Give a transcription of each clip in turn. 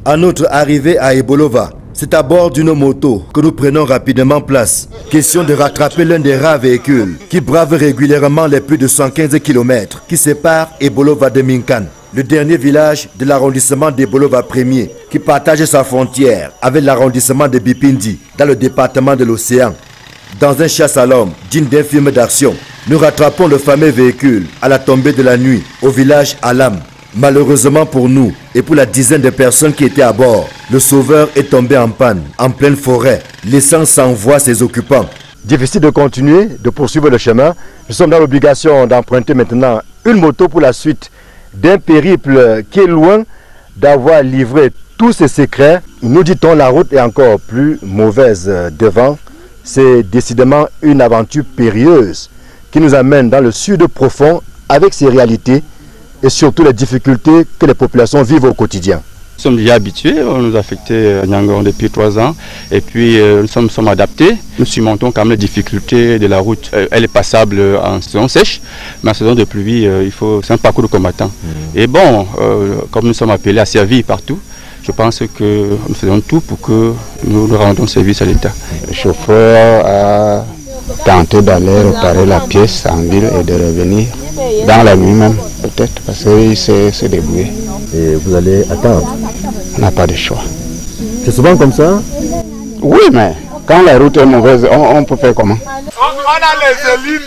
À notre arrivée à Ebolova, c'est à bord d'une moto que nous prenons rapidement place. Question de rattraper l'un des rares véhicules qui brave régulièrement les plus de 115 km qui séparent Ebolova de Minkan, le dernier village de l'arrondissement d'Ebolova 1er qui partage sa frontière avec l'arrondissement de Bipindi dans le département de l'Océan. Dans un chasse à l'homme digne d'un film d'action, nous rattrapons le fameux véhicule à la tombée de la nuit au village Alam. Malheureusement pour nous et pour la dizaine de personnes qui étaient à bord, le sauveur est tombé en panne en pleine forêt, laissant sans voix ses occupants. Difficile de continuer, de poursuivre le chemin. Nous sommes dans l'obligation d'emprunter maintenant une moto pour la suite d'un périple qui est loin d'avoir livré tous ses secrets. Nous dit-on, la route est encore plus mauvaise devant. C'est décidément une aventure périlleuse qui nous amène dans le sud profond avec ses réalités et surtout les difficultés que les populations vivent au quotidien. Nous sommes déjà habitués, on nous a affecté à Yangon depuis 3 ans et puis nous sommes adaptés. Nous surmontons quand même les difficultés de la route. Elle est passable en saison sèche, mais en saison de pluie, c'est un parcours de combattant. Et bon, comme nous sommes appelés à servir partout, je pense que nous faisons tout pour que nous rendons service à l'État. Le chauffeur a tenté d'aller réparer la pièce en ville et de revenir dans la nuit même, peut-être, parce qu'il s'est débrouillé. Et vous allez attendre? On n'a pas de choix. C'est souvent comme ça? Oui, mais quand la route est mauvaise, on peut faire comment? On a les élites,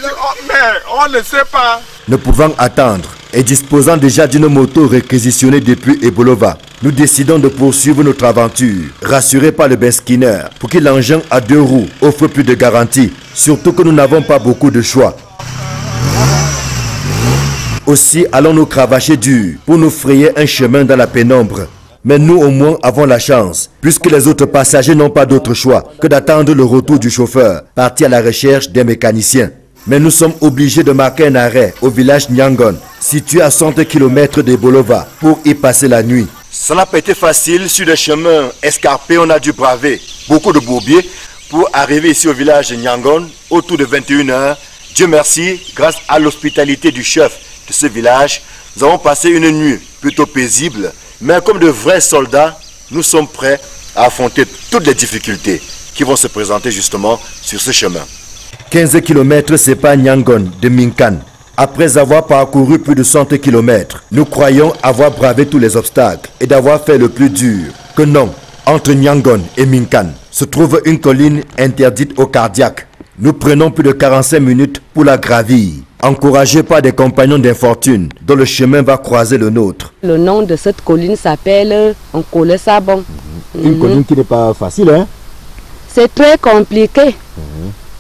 mais on ne sait pas. Ne pouvant attendre et disposant déjà d'une moto réquisitionnée depuis Ebolova, nous décidons de poursuivre notre aventure, rassurés par le Beskinner, pour que l'engin à 2 roues offre plus de garantie, surtout que nous n'avons pas beaucoup de choix. Aussi allons-nous cravacher dur pour nous frayer un chemin dans la pénombre. Mais nous au moins avons la chance, puisque les autres passagers n'ont pas d'autre choix que d'attendre le retour du chauffeur, parti à la recherche des mécaniciens. Mais nous sommes obligés de marquer un arrêt au village Nyangon, situé à 100 km d'Ebolova, pour y passer la nuit. Ça n'a pas été facile, sur des chemins escarpés, on a dû braver beaucoup de bourbiers pour arriver ici au village Nyangon autour de 21 h. Dieu merci, grâce à l'hospitalité du chef de ce village, nous avons passé une nuit plutôt paisible, mais comme de vrais soldats, nous sommes prêts à affronter toutes les difficultés qui vont se présenter justement sur ce chemin. 15 km séparent Nyangon de Minkan. Après avoir parcouru plus de 100 km, nous croyons avoir bravé tous les obstacles et d'avoir fait le plus dur. Que non, entre Nyangon et Minkan se trouve une colline interdite aux cardiaques. Nous prenons plus de 45 minutes pour la gravir, encouragés par des compagnons d'infortune dont le chemin va croiser le nôtre. Le nom de cette colline s'appelle Nkole Sabon. Une colline qui n'est pas facile, hein? C'est très compliqué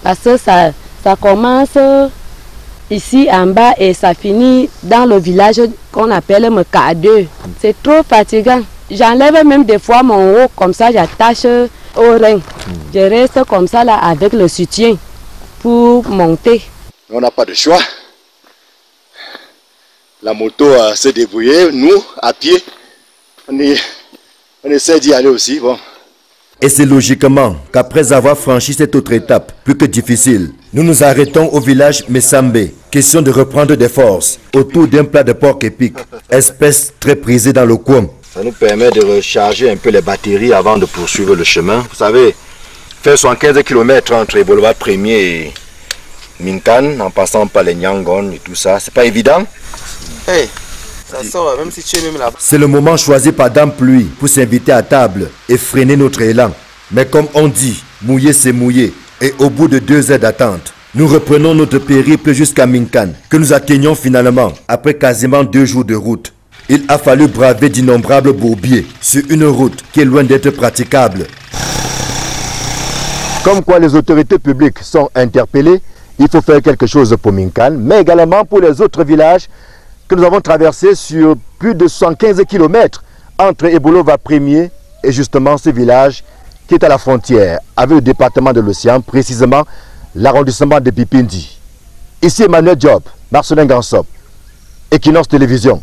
parce que ça commence ici en bas et ça finit dans le village qu'on appelle Mekade. C'est trop fatigant. J'enlève même des fois mon haut, comme ça j'attache au rein. Je reste comme ça là avec le soutien pour monter. On n'a pas de choix. La moto s'est débrouillée, nous, à pied, on essaie d'y aller aussi. Bon. Et c'est logiquement qu'après avoir franchi cette autre étape, plus que difficile, nous nous arrêtons au village Messambe. Question de reprendre des forces autour d'un plat de porc épic, espèce très prisée dans le coin. Ça nous permet de recharger un peu les batteries avant de poursuivre le chemin. Vous savez, faire 75 km entre Ebolova 1er et Minkan, en passant par les Nyangon et tout ça, c'est pas évident. Hey, ça sort, même si tu es même là-bas. C'est le moment choisi par Dame Pluie pour s'inviter à table et freiner notre élan. Mais comme on dit, mouiller c'est mouiller. Et au bout de 2 heures d'attente, nous reprenons notre périple jusqu'à Minkan, que nous atteignons finalement après quasiment 2 jours de route. Il a fallu braver d'innombrables bourbiers sur une route qui est loin d'être praticable. Comme quoi les autorités publiques sont interpellées, il faut faire quelque chose pour Minkan, mais également pour les autres villages que nous avons traversés sur plus de 115 km entre Ebolova 1er et justement ce village qui est à la frontière avec le département de l'Océan, précisément l'arrondissement de Bipindi. Ici Emmanuel Diop, Marcelin Gansop, Equinox Télévision.